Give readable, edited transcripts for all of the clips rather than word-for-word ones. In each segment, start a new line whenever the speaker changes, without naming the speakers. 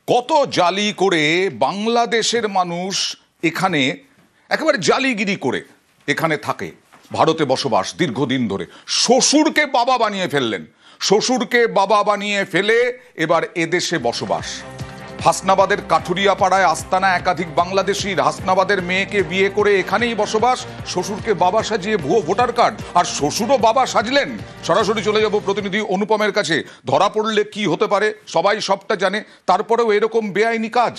কত জালি করে বাংলাদেশের মানুষ এখানে একেবারে জালিগিরি করে এখানে থাকে, ভারতে বসবাস দীর্ঘদিন ধরে। শ্বশুরকে বাবা বানিয়ে ফেললেন, শ্বশুরকে বাবা বানিয়ে ফেলে এবার এদেশে বসবাস। হাসনাবাদের কাঠুরিয়াপাড়ায় আস্তানা একাধিক বাংলাদেশির, হাসনাবাদের মেয়েকে বিয়ে করে এখানেই বসবাস, শ্বশুরকে বাবা সাজিয়ে ভুয়ো ভোটার কার্ড, আর শ্বশুরও বাবা সাজলেন। সরাসরি চলে যাব প্রতিনিধি অনুপমের কাছে। ধরা পড়লে কি হতে পারে সবাই সবটা জানে, তারপরেও এরকম বেআইনি কাজ।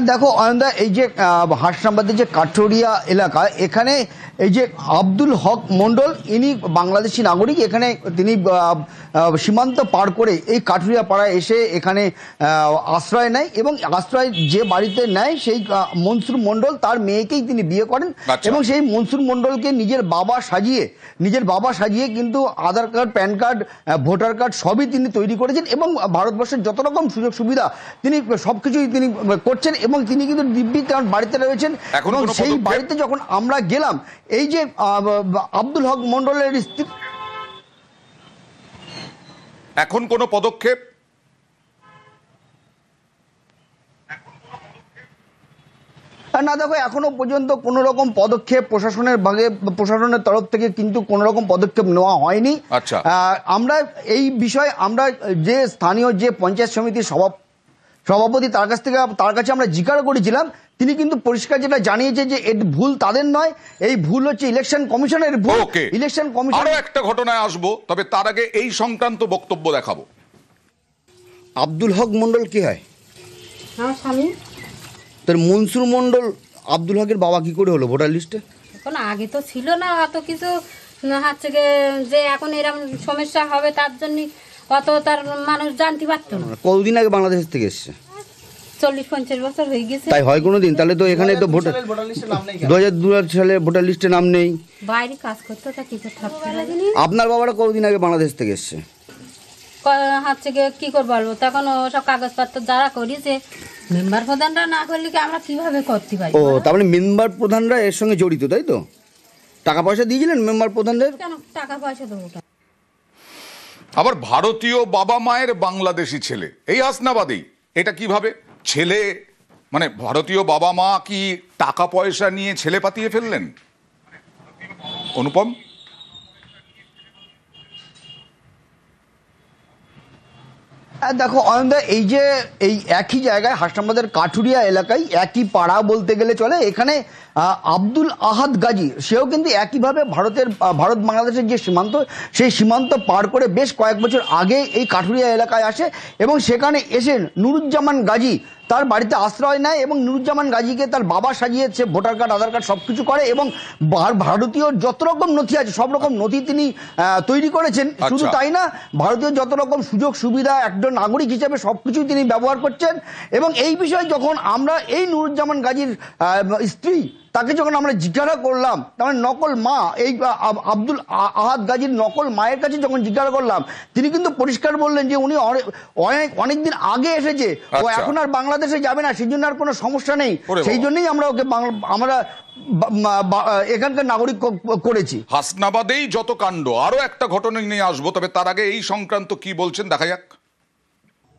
দেখো অয়নদা, এই যে হাসনাবাদের যে কাঠুরিয়া এলাকা, এখানে এই যে আব্দুল হক মণ্ডল, ইনি বাংলাদেশি নাগরিক। এখানে তিনি সীমান্ত পার করে এই কাঠুরিয়া পাড়ায় এসে এখানে আশ্রয় নেয়, এবং আশ্রয় যে বাড়িতে নেয় সেই মনসুর মণ্ডল তার মেয়েকেই তিনি বিয়ে করেন। এবং সেই মনসুর মণ্ডলকে নিজের বাবা সাজিয়ে কিন্তু Aadhaar card, PAN card, voter card সবই তিনি তৈরি করেছেন, এবং ভারতবর্ষের যত রকম সুযোগ সুবিধা তিনি সবকিছুই তিনি করছেন, এবং তিনি কিন্তু দিব্যি তার বাড়িতে রয়েছেন। এবং সেই বাড়িতে যখন আমরা গেলাম, এই যে আব্দুল হক মণ্ডলের স্ত্রী,
এখন কোনো পদক্ষেপ?
না দেখো, এখনো পর্যন্ত কোনো রকম পদক্ষেপ প্রশাসনের তরফ থেকে কিন্তু কোনো রকম পদক্ষেপ নেওয়া হয়নি।
আচ্ছা,
আমরা এই বিষয়ে আমরা যে স্থানীয় যে পঞ্চায়েত সমিতির সভাপতি তার কাছে আমরা জিজ্ঞাসা করেছিলাম, তিনি কিন্তু পরিষ্কার যেটা জানিয়েছে যে এর ভুল তাদের নয়, এই ভুল হচ্ছে ইলেকশন কমিশনের ভুল। Election commission.
আরো একটা ঘটনায় আসবো, তবে তার আগে এই সংক্রান্ত বক্তব্য দেখাবো।
আব্দুল হক মণ্ডল কি হয়?
আমার স্বামী।
তার মনসুর মণ্ডল আব্দুল হকের বাবা কি করে হলো ভোটার লিস্টে?
এখন আগে তো ছিল না অত কিছু, হচ্ছে যে এখন এরকম সমস্যা হবে তার জন্য অত তার মানুষ জানতে পারতো না।
কতদিন আগে বাংলাদেশ থেকে এসছে?
40-50 বছর হয়ে গেছে।
তাই হয় কোনোদিন? তাহলে তো এখানে তো ভোটার 2002 সালে ভোটার লিস্টে নাম নেই।
বাইরে কাজ করতে তা কি করতে হবে?
আপনার বাবারা কতদিন আগে বাংলাদেশ থেকে এসছে?
হচ্ছে কি করে বলবো, তখন সব কাগজপত্র যারা করেছে মেম্বার প্রধানরা না করলে কি আমরা কিভাবে করতে পারি?
ও, তার মানে মেম্বার প্রধানরা এর সঙ্গে জড়িত, তাই তো? টাকা পয়সা দিয়েছিলেন মেম্বার প্রধানদের?
কেন টাকা পয়সা দেবো?
আবার ভারতীয় বাবা মায়ের বাংলাদেশি ছেলে, এই হাসনাবাদেই। এটা কিভাবে ছেলে, মানে ভারতীয় বাবা মা কি টাকা পয়সা নিয়ে ছেলে পাতিয়ে ফেললেন? অনুপম,
দেখো অয়নদা, এই একই জায়গায় হাসনাবাদের কাঠুরিয়া এলাকায় একই পাড়া বলতে গেলে চলে, এখানে আব্দুল আহাদ গাজী, সেও কিন্তু একইভাবে ভারত বাংলাদেশের যে সীমান্ত, সেই সীমান্ত পার করে বেশ কয়েক বছর আগে এই কাঠুরিয়া এলাকায় আসে, এবং সেখানে এসে নুরুজ্জামান গাজী তার বাড়িতে আশ্রয় নেয়, এবং নুরুজ্জামান গাজীকে তার বাবা সাজিয়ে সে ভোটার কার্ড, আধার কার্ড সবকিছু করে, এবং ভারতীয় যত রকম নথি আছে সব রকম নথি তিনি তৈরি করেছেন। শুধু তাই না, ভারতীয় যত রকম সুযোগ সুবিধা একজন নাগরিক হিসেবে সবকিছুই তিনি ব্যবহার করছেন। এবং এই বিষয়ে যখন আমরা এই নুরুজ্জামান গাজীর স্ত্রী, তাকে যখন আমরা জিজ্ঞাসা করলাম, তার মানে নকল মা, এই আব্দুল আহাদ গাজীর নকল মায়ের কাছে যখন জিজ্ঞাসা করলাম, তিনি কিন্তু পরিষ্কার বললেন যে উনি অনেকদিন আগে এসেছে, ও এখন আর বাংলাদেশে যাবে না, সেই জন্য আর কোনো সমস্যা নেই, সেই জন্যই আমরা ওকে আমরা এখানকার নাগরিক করেছি।
হাসনাবাদেই যত কাণ্ড। আরো একটা ঘটনা নিয়ে আসবো, তবে তার আগে এই সংক্রান্ত কি বলছেন দেখা যাক।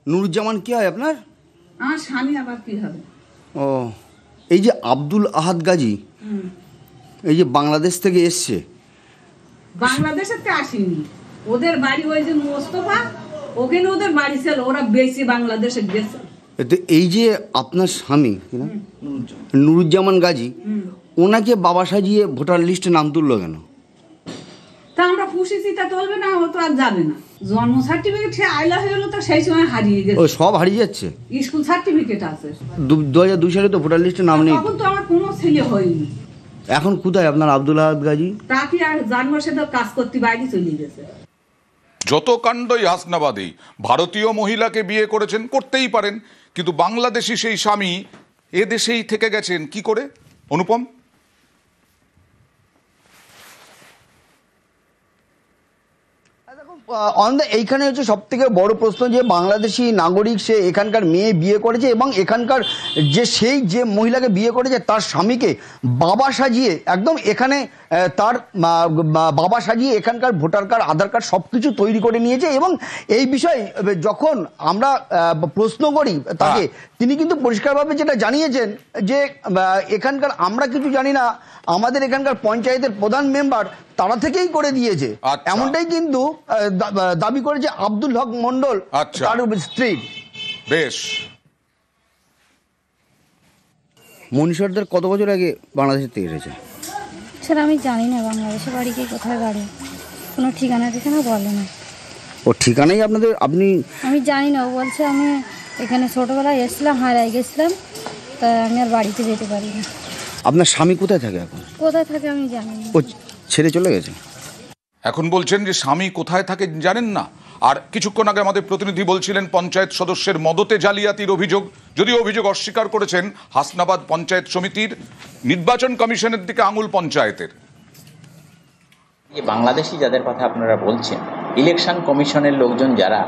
নুরুজ্জামান কি হয় আপনার?
আমার স্বামী। আবার কি হবে?
ও, এই যে আব্দুল আহাদ গাজী, এই যে বাংলাদেশ থেকে এসছে।
বাংলাদেশের তো আসেনি, ওদের বাড়ি ওই যে মোস্তফা, ওখানে ওদের বাড়ি ছিল, ওরা বেশি বাংলাদেশে গেছে।
এই যে আপনার স্বামী নুরুজ্জামান গাজী, ওনাকে বাবা সাজিয়ে ভোটার লিস্টে নাম তুললো কেন?
তা আমরা পুষেছি, তা চলবে না, ও তো আর যাবে না। জন্ম সার্টিফিকেট সে আইলা হয়ে গেলো, তো সেই সময় হারিয়ে গেছে।
ও, সব হারিয়ে যাচ্ছে।
স্কুল সার্টিফিকেট আছে,
2002 সালে তো ভোটার লিস্টে নাম নেই।
তখন তো আমার কোনো ছেলে হয়নি।
এখন কোথায় আপনার আব্দুল আহাদ গাজী?
তাকে আর জানবো, সে তো কাজ করতে বাইরে চলে গেছে।
যত কাণ্ডই হাসনাবাদেই। ভারতীয় মহিলাকে বিয়ে করেছেন, করতেই পারেন, কিন্তু বাংলাদেশি সেই স্বামী এ দেশেই থেকে গেছেন কি করে? অনুপম,
এইখানে হচ্ছে সব থেকে বড় প্রশ্ন যে বাংলাদেশি নাগরিক, সে এখানকার মেয়ে বিয়ে করেছে, এবং এখানকার যে মহিলাকে বিয়ে করেছে তার স্বামীকে বাবা সাজিয়ে একদম এখানে তার বাবা সাজিয়ে এখানকার ভোটার কার্ড, আধার কার্ড সবকিছু তৈরি করে নিয়েছে। এবং এই বিষয়ে যখন আমরা প্রশ্ন করি তাকে, তিনি কিন্তু পরিষ্কারভাবে যেটা জানিয়েছেন যে এখানকার আমরা কিছু জানি না, আমাদের এখানকার পঞ্চায়েতের প্রধান মেম্বার তারা থেকেই করে দিয়েছে। এমনটাই কিন্তু দাবি করেছে আব্দুল হক মন্ডল, তার স্ত্রী।
বেশ।
মনীষ সর্দার কত বছর আগে বাংলাদেশের থেকে এসেছে?
স্যার আমি জানি না বাংলাদেশে বাড়ি কি কোথায় বাড়ি, কোনো ঠিকানা বলে না।
ও ঠিকানাই আপনাদের?
আমি জানি না, ও বলছে আমি এখানে ছোটবেলায় এসেছিলাম, হারাই গেছিলাম, তা আমি আর বাড়িতে যেতে পারি না।
আপনার স্বামী কোথায় থাকে এখন?
কোথায় থাকে আমি জানি না।
ও ছেড়ে চলে গেছে।
এখন বলছেন যে স্বামী কোথায় থাকে জানেন না। আর কিছুক্ষণ আগে আমাদের প্রতিনিধি বলছিলেন পঞ্চায়েত সদস্যের মদতে জালিয়াতির অভিযোগ, যদিও অভিযোগ অস্বীকার করেছেন হাসনাবাদ পঞ্চায়েত সমিতির। নির্বাচন কমিশনের দিকে আঙুল পঞ্চায়েতের।
বাংলাদেশি যাদের কথা আপনারা বলছেন, ইলেকশন কমিশনের লোকজন যারা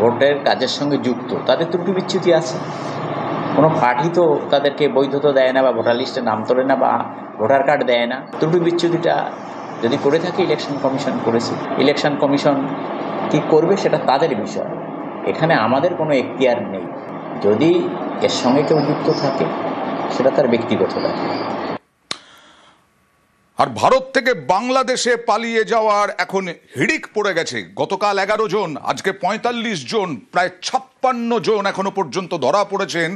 ভোটের কাজের সঙ্গে যুক্ত, তাদের ত্রুটি বিচ্যুতি আছে। কোনো পার্টি তো তাদেরকে বৈধতা দেয় না, বা ভোটার লিস্টে নাম তোলে না, বা ভোটার কার্ড দেয় না। ত্রুটি বিচ্যুতিটা যদি করে থাকে ইলেকশন কমিশন করেছে, ইলেকশন কমিশন কী করবে সেটা তাদের বিষয়। এখানে আমাদের কোনো এখতিয়ার নেই। যদি এর সঙ্গে কেউ যুক্ত থাকে সেটা তার ব্যক্তিগত ব্যাপার।
আর ভারত থেকে বাংলাদেশে পালিয়ে যাওয়ার এখন হিড়িক পড়ে গেছে। গতকাল 11 জন, আজকে 45 জন, প্রায় 56 জন এখনো পর্যন্ত ধরা পড়েছেন।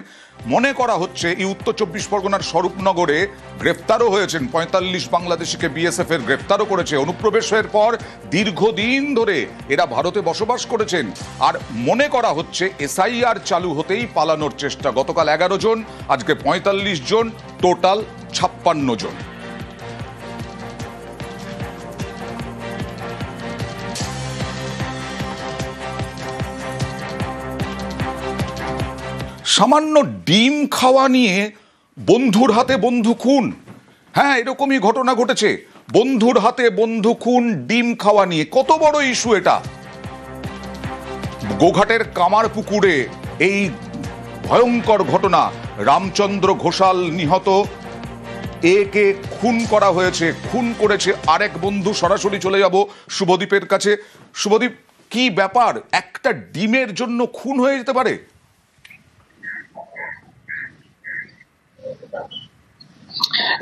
মনে করা হচ্ছে এই উত্তর 24 পরগনার স্বরূপনগরে গ্রেফতারও হয়েছেন 45 বাংলাদেশিকে বিএসএফ এর গ্রেফতারও করেছে। অনুপ্রবেশের পর দীর্ঘদিন ধরে এরা ভারতে বসবাস করেছেন। আর মনে করা হচ্ছে এসআইআর চালু হতেই পালানোর চেষ্টা। গতকাল 11 জন, আজকে 45 জন, টোটাল 56 জন। সামান্য ডিম খাওয়া নিয়ে বন্ধুর হাতে বন্ধু খুন। হ্যাঁ, এরকমই ঘটনা ঘটেছে। বন্ধুর হাতে বন্ধু খুন ডিম খাওয়া নিয়ে। কত বড় ইস্যু এটা। গোঘাটের কামারপুকুরে এই ভয়ঙ্কর ঘটনা। রামচন্দ্র ঘোষাল নিহত, একে খুন করা হয়েছে। খুন করেছে আরেক বন্ধু। সরাসরি চলে যাব শুভদীপের কাছে। শুভদীপ, কি ব্যাপার? একটা ডিমের জন্য খুন হয়ে যেতে পারে?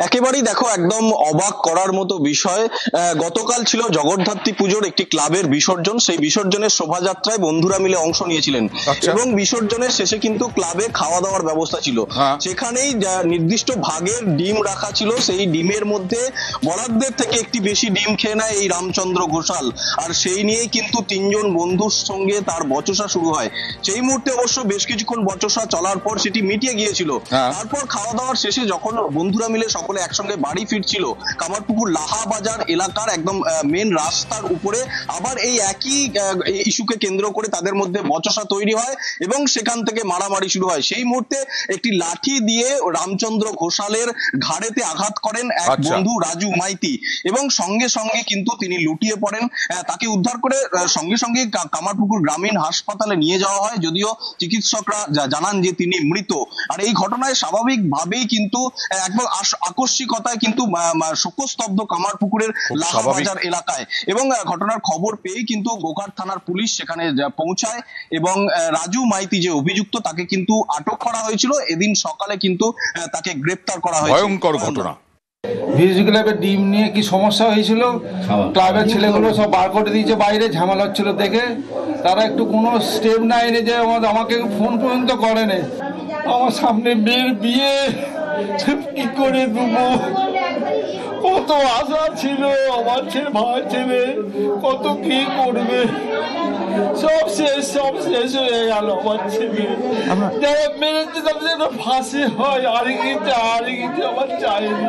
একেবারেই দেখো, একদম অবাক করার মতো বিষয়। গতকাল ছিল জগদ্ধাত্রী পুজোর একটি ক্লাবের বিসর্জন। সেই বিসর্জনের শোভাযাত্রায় বন্ধুরা মিলে অংশ নিয়েছিলেন এবং বিসর্জনের শেষে কিন্তু ক্লাবে খাওয়া দাওয়ার ব্যবস্থা ছিল। সেখানেই নির্দিষ্ট ভাগের ডিম রাখা ছিল। সেই ডিমের মধ্যে বরাদ্দের থেকে একটি বেশি ডিম খেয়ে নেয় এই রামচন্দ্র ঘোষাল। আর সেই নিয়েই কিন্তু 3 জন বন্ধুর সঙ্গে তার বচসা শুরু হয়। সেই মুহূর্তে অবশ্য বেশ কিছুক্ষণ বচসা চলার পর সেটি মিটিয়ে গিয়েছিল। তারপর খাওয়া দাওয়ার শেষে যখন বন্ধুরা মিলে সকলে একসঙ্গে বাড়ি ফিরছিল, কামারপুকুর লাহা বাজার এলাকার একদম মেন রাস্তার উপরে আবার এই একই ইস্যুকে কেন্দ্র করে তাদের মধ্যে বচসা তৈরি হয় এবং সেখান থেকে মারামারি শুরু হয়। সেই মুহূর্তে একটি লাঠি দিয়ে রামচন্দ্র ঘোষালের ঘাড়েতে আঘাত করেন এক বন্ধু রাজু মাইতি এবং সঙ্গে সঙ্গে কিন্তু তিনি লুটিয়ে পড়েন। তাকে উদ্ধার করে সঙ্গে সঙ্গে কামারপুকুর গ্রামীণ হাসপাতালে নিয়ে যাওয়া হয়, যদিও চিকিৎসকরা জানান যে তিনি মৃত। আর এই ঘটনায় স্বাভাবিকভাবেই কিন্তু একবার আকস্মিকতায় কিন্তু শোকস্তব্ধ কামারপুকুরের লাহাবাজার এলাকায় এবং ঘটনার খবর পেয়ে কিন্তু গোঘাট থানার পুলিশ সেখানে পৌঁছায় এবং রাজু মাইতি যে অভিযুক্ত তাকে কিন্তু আটক করা হয়েছিল। এদিন সকালে কিন্তু তাকে গ্রেপ্তার করা হয়েছে।
ভয়ঙ্কর ঘটনা।
ভিজি ক্লাবের ডিম নিয়ে কি সমস্যা হয়েছিল, ক্লাবের ছেলেগুলো সব বার করে দিয়েছে বাইরে, ঝামেলা হচ্ছিল দেখে তারা একটু কোনো স্টেপ নেয়নি, যে আমাকে ফোন পর্যন্ত করেনি। আমার সামনে মেয়ের বিয়ে কি করে দেবো, কত আশা ছিল আমার ছেলে, ভাই ছেলে কত কি করবে, সব শেষ হয়ে গেল। আমার ছেলে যারা মেরেছে তাদের ফাঁসি হয়, আর কিছু আমার চাইনি।